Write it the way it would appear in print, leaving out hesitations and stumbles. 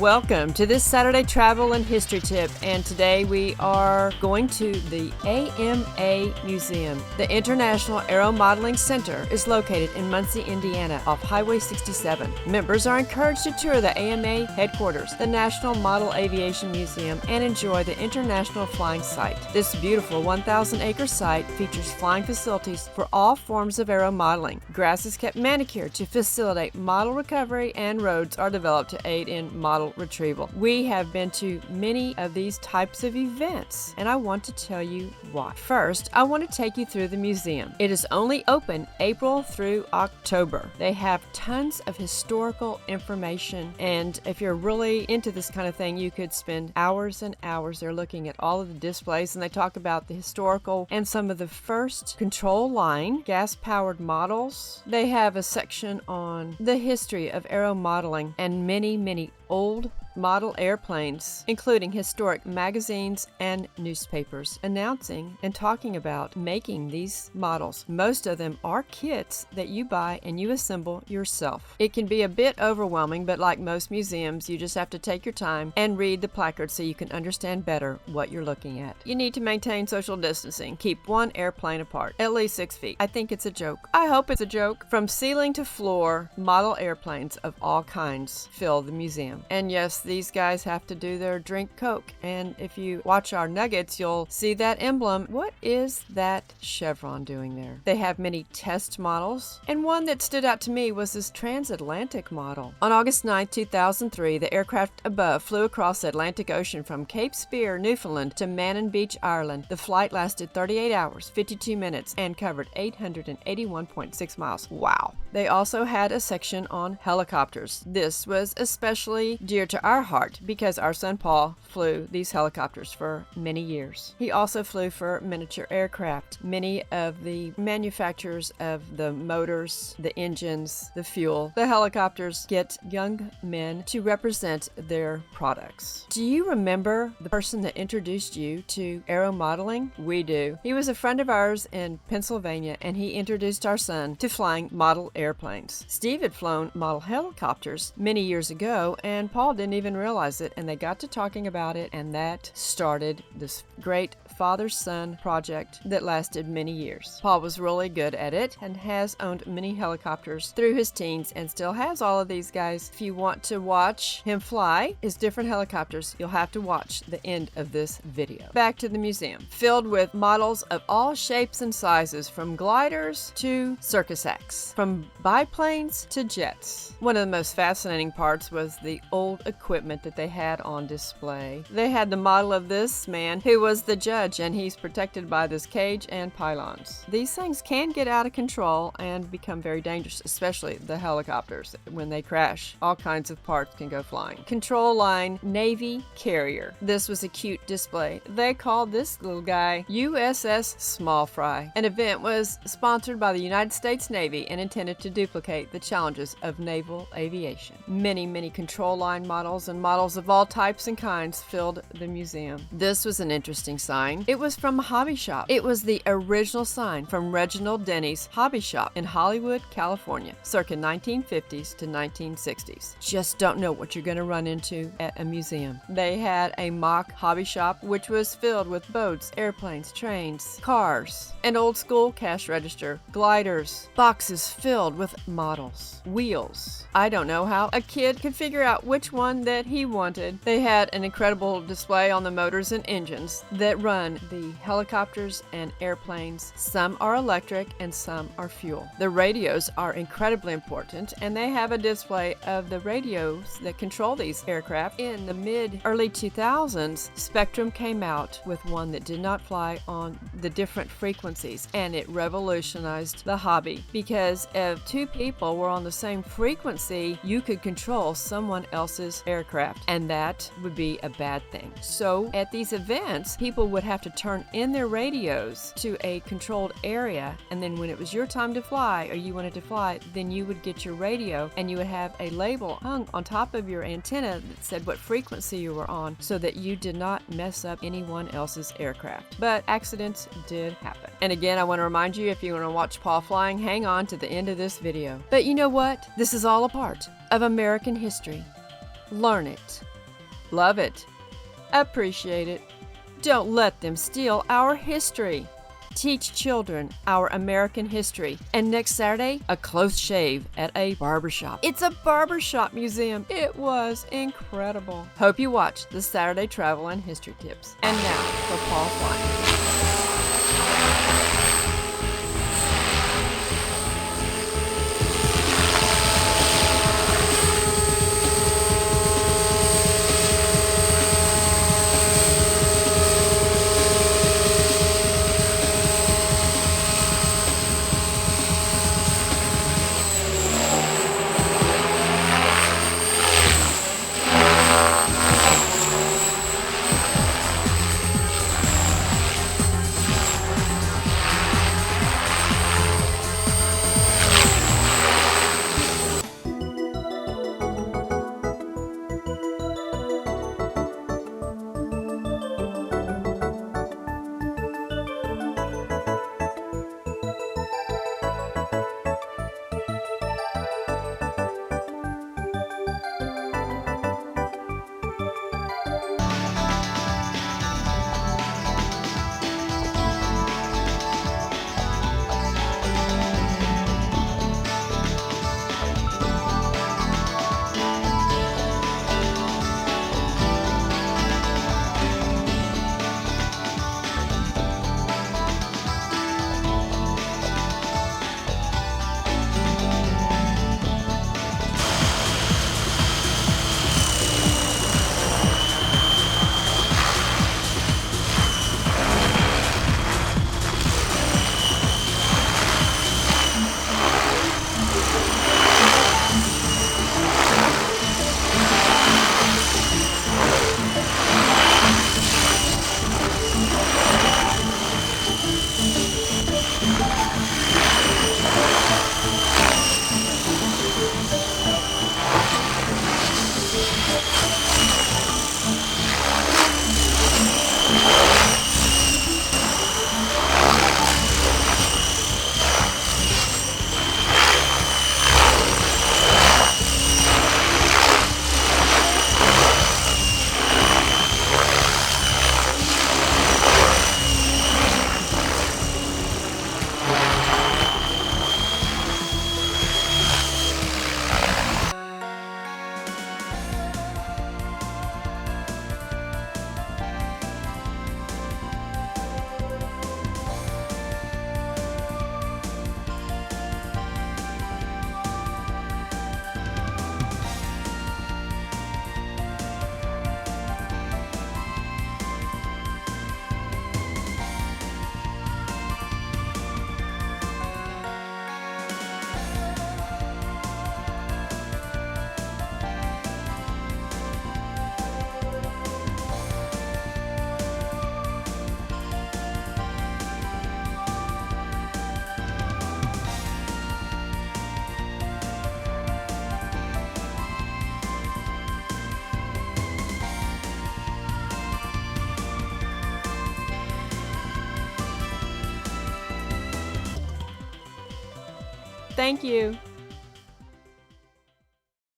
Welcome to this Saturday Travel and History Tip, and today we are going to the AMA Museum. The International Aero Modeling Center is located in Muncie, Indiana, off Highway 67. Members are encouraged to tour the AMA headquarters, the National Model Aviation Museum, and enjoy the International Flying Site. This beautiful 1,000-acre site features flying facilities for all forms of aero modeling. Grass is kept manicured to facilitate model recovery, and roads are developed to aid in model retrieval. We have been to many of these types of events, and I want to tell you why. First, I want to take you through the museum. It is only open April through October. They have tons of historical information, and if you're really into this kind of thing, you could spend hours and hours there looking at all of the displays, and they talk about the historical and some of the first control line gas-powered models. They have a section on the history of aero modeling and many old model airplanes, including historic magazines and newspapers, announcing and talking about making these models. Most of them are kits that you buy and you assemble yourself. It can be a bit overwhelming, but like most museums, you just have to take your time and read the placard so you can understand better what you're looking at. You need to maintain social distancing. Keep one airplane apart, at least 6 feet. I think it's a joke. I hope it's a joke. From ceiling to floor, model airplanes of all kinds fill the museum. And yes, these guys have to do their drink Coke. And if you watch our nuggets, you'll see that emblem. What is that chevron doing there? They have many test models, and one that stood out to me was this transatlantic model. On August 9, 2003, the aircraft above flew across the Atlantic Ocean from Cape Spear, Newfoundland to Mannon Beach, Ireland. The flight lasted 38 hours, 52 minutes, and covered 881.6 miles. Wow. They also had a section on helicopters. This was especially dear to our heart because our son Paul flew these helicopters for many years. He also flew for miniature aircraft. Many of the manufacturers of the motors, the engines, the fuel, the helicopters get young men to represent their products. Do you remember the person that introduced you to aero modeling? We do. He was a friend of ours in Pennsylvania, and he introduced our son to flying model airplanes. Steve had flown model helicopters many years ago, and Paul didn't even realize it, and they got to talking about it, and that started this great father-son project that lasted many years. Paul was really good at it and has owned many helicopters through his teens and still has all of these guys. If you want to watch him fly his different helicopters, you'll have to watch the end of this video. Back to the museum, filled with models of all shapes and sizes, from gliders to circus acts, from biplanes to jets. One of the most fascinating parts was the old equipment that they had on display. They had the model of this man who was the judge, and he's protected by this cage and pylons. These things can get out of control and become very dangerous, especially the helicopters. When they crash, all kinds of parts can go flying. Control line Navy carrier. This was a cute display. They called this little guy USS Small Fry. An event was sponsored by the United States Navy and intended to duplicate the challenges of naval aviation. Many control line models and models of all types and kinds filled the museum. This was an interesting sign. It was from a hobby shop. It was the original sign from Reginald Denny's hobby shop in Hollywood, California, circa 1950s to 1960s. Just don't know what you're going to run into at a museum. They had a mock hobby shop which was filled with boats, airplanes, trains, cars, an old school cash register, gliders, boxes filled with models, wheels. I don't know how a kid could figure out which one that he wanted. They had an incredible display on the motors and engines that run the helicopters and airplanes. Some are electric and some are fuel. The radios are incredibly important, and they have a display of the radios that control these aircraft. In the early 2000s, Spectrum came out with one that did not fly on the different frequencies, and it revolutionized the hobby because if two people were on the same frequency, you could control someone else's aircraft, and that would be a bad thing. So at these events, people would have to turn in their radios to a controlled area, and then when it was your time to fly or you wanted to fly, then you would get your radio and you would have a label hung on top of your antenna that said what frequency you were on so that you did not mess up anyone else's aircraft. But accidents did happen. And again, I want to remind you, if you want to watch Paul flying, hang on to the end of this video. But you know what? This is all a part of American history. Learn it. Love it. Appreciate it. Don't let them steal our history. Teach children our American history. And next Saturday, a close shave at a barbershop. It's a barbershop museum. It was incredible. Hope you watch the Saturday Travel and History Tips. And now for Paul Fine. Thank you.